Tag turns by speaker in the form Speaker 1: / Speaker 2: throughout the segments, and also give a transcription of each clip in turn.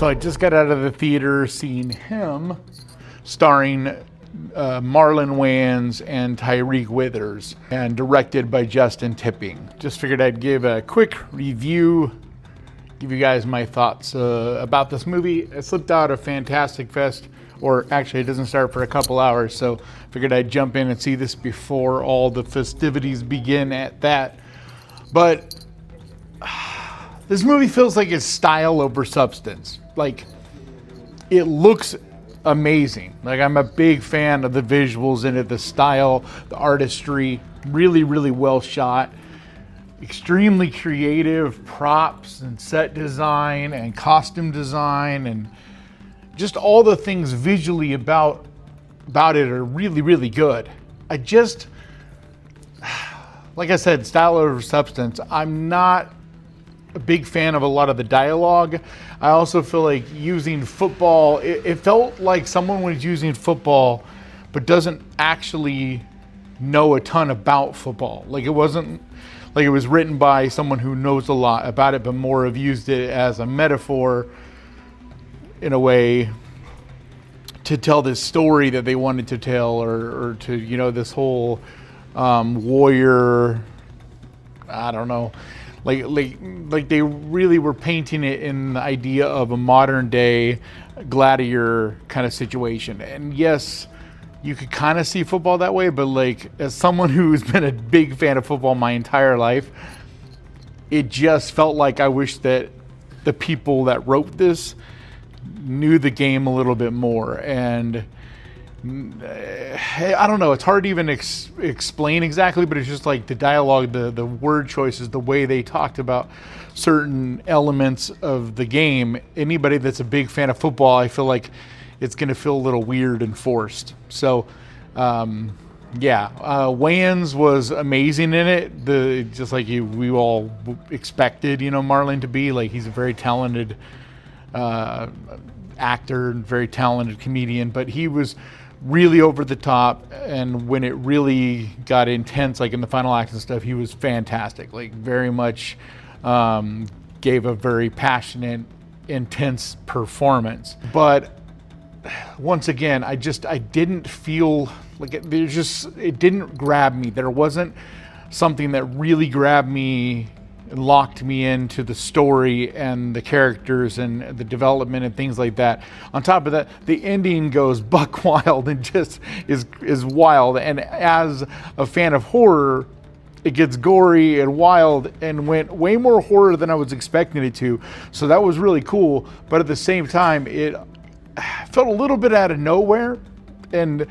Speaker 1: So I just got out of the theater seeing him, starring Marlon Wayans and Tyreek Withers, and directed by Justin Tipping. Just figured I'd give a quick review, give you guys my thoughts about this movie. I slipped out of Fantastic Fest, or actually it doesn't start for a couple hours, so figured I'd jump in and see this before all the festivities begin at that. But this movie feels like it's style over substance. Like, it looks amazing. Like, I'm a big fan of the visuals in it, the style, the artistry, really, really well shot. Extremely creative props and set design and costume design, and just all the things visually about it are really, really good. Like I said, style over substance. I'm not a big fan of a lot of the dialogue. I also feel like using football, it felt like someone was using football but doesn't actually know a ton about football. Like, it wasn't like it was written by someone who knows a lot about it, but more have used it as a metaphor in a way to tell this story that they wanted to tell, or to, you know, this whole warrior, I don't know, like they really were painting it in the idea of a modern day gladiator kind of situation. And yes, you could kind of see football that way, but like, as someone who's been a big fan of football my entire life, it just felt like I wish that the people that wrote this knew the game a little bit more. And I don't know, it's hard to even explain exactly, but it's just like the dialogue, the word choices, the way they talked about certain elements of the game. Anybody that's a big fan of football, I feel like it's going to feel a little weird and forced. So Wayans was amazing in it, just like we all expected, you know, Marlon to be. Like, he's a very talented actor and very talented comedian, but he was really over the top, and when it really got intense, like in the final act and stuff, he was fantastic. Like, very much gave a very passionate, intense performance. But once again, I didn't feel like it didn't grab me. There wasn't something that really grabbed me and locked me into the story and the characters and the development and things like that. On top of that, the ending goes buck wild and just is wild. And as a fan of horror, it gets gory and wild and went way more horror than I was expecting it to. So that was really cool. But at the same time, it felt a little bit out of nowhere. And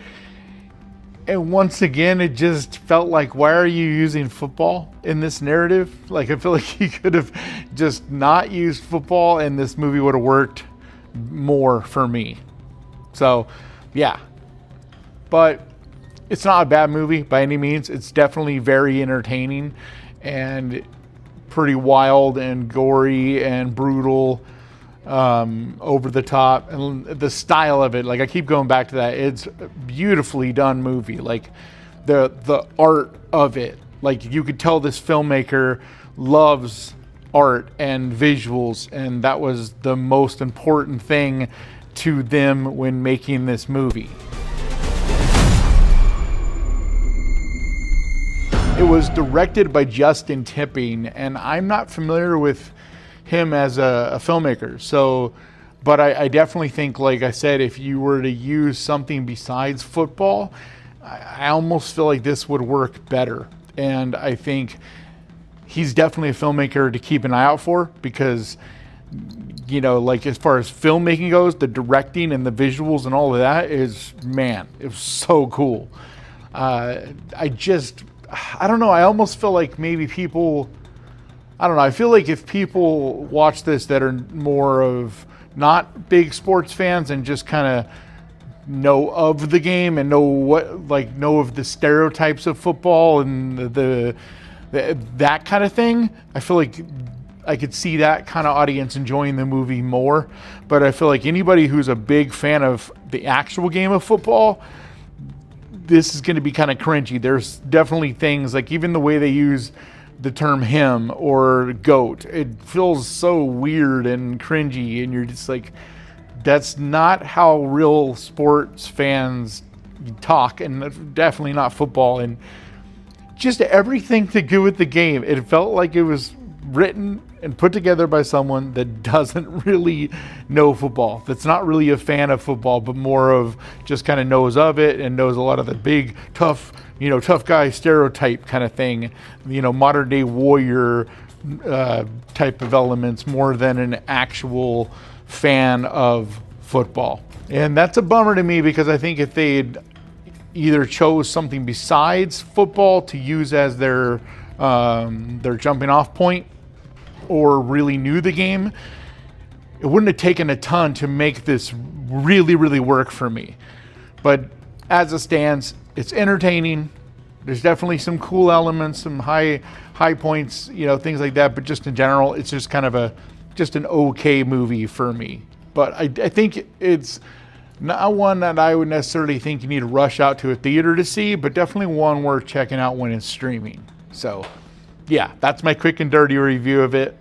Speaker 1: once again, it just felt like, why are you using football in this narrative? Like, I feel like you could have just not used football and this movie would have worked more for me. So, yeah. But it's not a bad movie by any means. It's definitely very entertaining and pretty wild and gory and brutal, over the top, and the style of it, like, I keep going back to that. It's a beautifully done movie. Like, the art of it, like, you could tell this filmmaker loves art and visuals, and that was the most important thing to them when making this movie. It was directed by Justin Tipping, and I'm not familiar with him as a filmmaker. So, but I definitely think, like I said, if you were to use something besides football, I almost feel like this would work better. And I think he's definitely a filmmaker to keep an eye out for, because, you know, like, as far as filmmaking goes, the directing and the visuals and all of that is, man, it was so cool. I don't know, I almost feel like maybe people, I don't know, I feel like if people watch this that are more of not big sports fans and just kind of know of the game and know of the stereotypes of football and the that kind of thing, I feel like I could see that kind of audience enjoying the movie more. But I feel like anybody who's a big fan of the actual game of football, this is going to be kind of cringy. There's definitely things, like even the way they use the term him or goat. It feels so weird and cringy, and you're just like, that's not how real sports fans talk, and definitely not football. And just everything to do with the game, it felt like it was written and put together by someone that doesn't really know football, that's not really a fan of football, but more of just kind of knows of it and knows a lot of the big, tough guy stereotype kind of thing, modern day warrior type of elements, more than an actual fan of football. And that's a bummer to me, because I think if they'd either chose something besides football to use as their jumping off point, or really knew the game, it wouldn't have taken a ton to make this really, really work for me. But as it stands, it's entertaining. There's definitely some cool elements, some high points, things like that. But just in general, it's just kind of just an okay movie for me. But I think it's not one that I would necessarily think you need to rush out to a theater to see, but definitely one worth checking out when it's streaming. So yeah, that's my quick and dirty review of it.